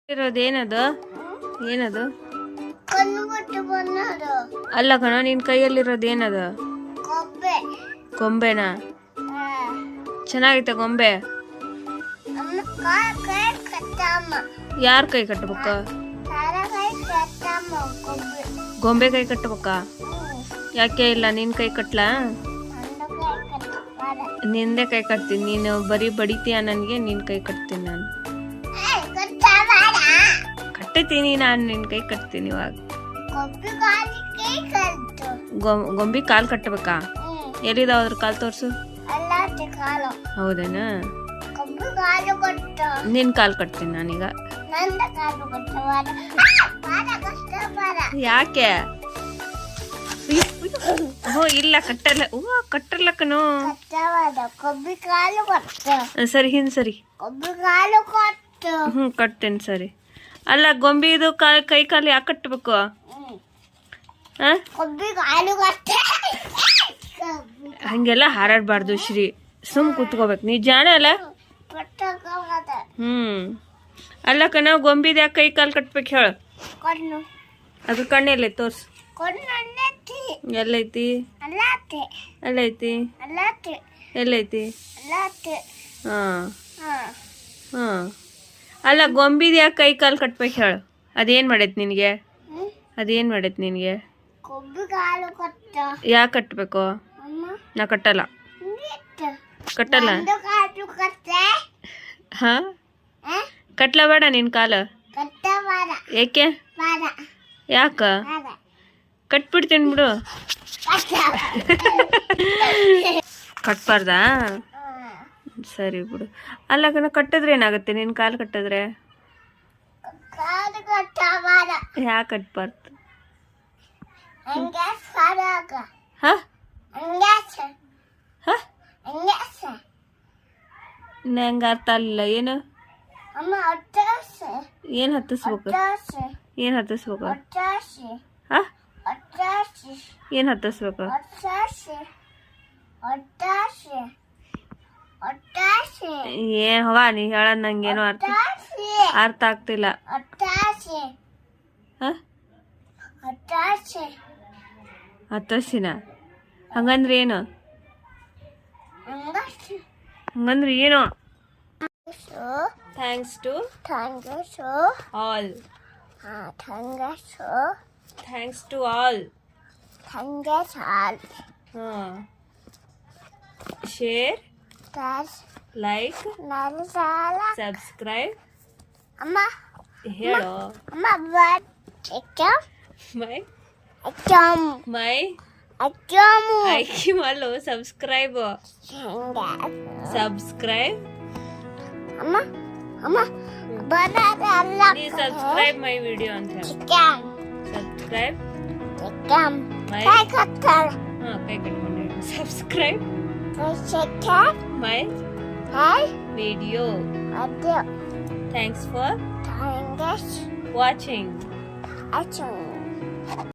ಇರೋದೇನದು ಏನದು ಅಲ್ಲ ಕಣ ನಿನ್ ಕೈಯಲ್ಲಿರೋದೇನದು ಗೊಂಬೆನಾ ಚೆನ್ನಾಗೈತೆ ಗೊಂಬೆ ಯಾರ ಕೈ ಕಟ್ಟಬೇಕ ಗೊಂಬೆ ಕೈ ಕಟ್ಟಬೇಕಾ ಯಾಕೆ ಇಲ್ಲ ನಿನ್ ಕೈ ಕಟ್ಲಾ ನಿಂದೆ ಕೈ ಕಟ್ತೀನಿ ನೀನು ಬರೀ ಬಡಿತೀಯ ನನಗೆ ನಿನ್ ಕೈ ಕಟ್ತೀನಿ ನಾನು ಕಟ್ಟತೀನಿ ನಾನು ನಿನ್ ಕೈ ಕಟ್ತೀನಿ ಇವಾಗ ಗೊಂಬಿ ಕಾಲ್ ಕಟ್ಟಬೇಕಾ ಎಲ್ಲಿದಾವ ಅದ್ರ ಕಾಲ್ ತೋರ್ಸು ಹೌದೇನಾ ನಿನ್ ಕಾಲ್ ಕಟ್ತೀನಿ ನಾನೀಗ ಯಾಕೆ ಹೋ ಇಲ್ಲ ಕಟ್ಟಲ್ಲ ಕಟ್ಟಲ್ಲ ಕಣೋ ಸರಿ ಹಿಂದ್ ಸರಿ ಕಟ್ತೇನೆ ಸರಿ ಅಲ್ಲ ಗೊಂಬಿದು ಕೈ ಕಾಲು ಯಾಕೆ ಕಟ್ಟಬೇಕು ಹಂಗೆಲ್ಲ ಹಾರಾಡ್ಬಾರ್ದು ಶ್ರೀ ಸುಮ್ ಕುತ್ಕೋಬೇಕು ನೀ ಜಾಣ ಅಲ್ಲ ಅಲ್ಲ ಕಣ ಗೊಂಬಿದ ಯಾಕೆ ಕೈ ಕಾಲು ಕಟ್ಬೇಕು ಹೇಳು ಅದು ಕಣ್ಣೆಲ್ಲ ತೋರ್ಸು ಎಲ್ಲೈತಿ ಎಲ್ಲೈತಿ ಎಲ್ಲೈತಿ ಹಾ ಹಾ ಅಲ್ಲ ಗೊಂಬಿದ ಯಾಕೆ ಕೈ ಕಾಲು ಕಟ್ಬೇಕು ಹೇಳು ಅದೇನ್ ಮಾಡೈತಿ ನಿನಗೆ ಅದೇನ್ ಮಾಡೈತಿ ನಿನಗೆ ಯಾಕೆ ಕಟ್ಬೇಕು ನಾ ಕಟ್ಟಲ್ಲ ಕಟ್ಟಲ್ಲ ಹಾ ಕಟ್ಲ ಬೇಡ ನಿನ್ ಕಾಲು ಏಕೆ ಯಾಕ ಕಟ್ಬಿಡ್ತೀನಿ ಬಿಡು ಕಟ್ಬಾರ್ದಾ ಸರಿ ಬಿಡು ಅಲ್ಲ ಕಣ ಕಟ್ಟಿದ್ರೆ ಏನಾಗುತ್ತೆ ನಿನ್ ಕಾಲು ಕಟ್ಟಿದ್ರೆ ಯಾಕೆ ಕಟ್ಬಾರ್ದು ನಂಗೆ ಅರ್ಥ ಆಗಲಿಲ್ಲ ಏನು ಏನ್ ಹತ್ತಿಸ್ಬೇಕು ಏನ್ ಹತ್ತಿಸ್ಬೇಕು ಏನ್ ಹತ್ತಿಸ್ಬೇಕು ಏನ್ ಹೋಗ ನೀ ಹೇಳದ್ ನಂಗೇನು ಅರ್ಥ ಆಗ್ತಿಲ್ಲ ಹತ್ತಸಿನ ಹಂಗಂದ್ರೆ ಏನು ಹಂಗಂದ್ರೆ ಏನು thanks to all thanks to all share like subscribe ಹೇಳೋ ಮೈ ಐಕಿ ಮಾಲು ಸಬ್ಸ್ಕ್ರೈಬ್ ನೀ ಸಬ್ಸ್ಕ್ರೈಬ್ ಮೈ ವಿಡಿಯೋ ಅಂತ ಸಬ್ಸ್ಕ್ರೈಬ್ ಮೈ ಕೈ ಕಟ್ಕೊಂಡು subscribe my video thanks for watching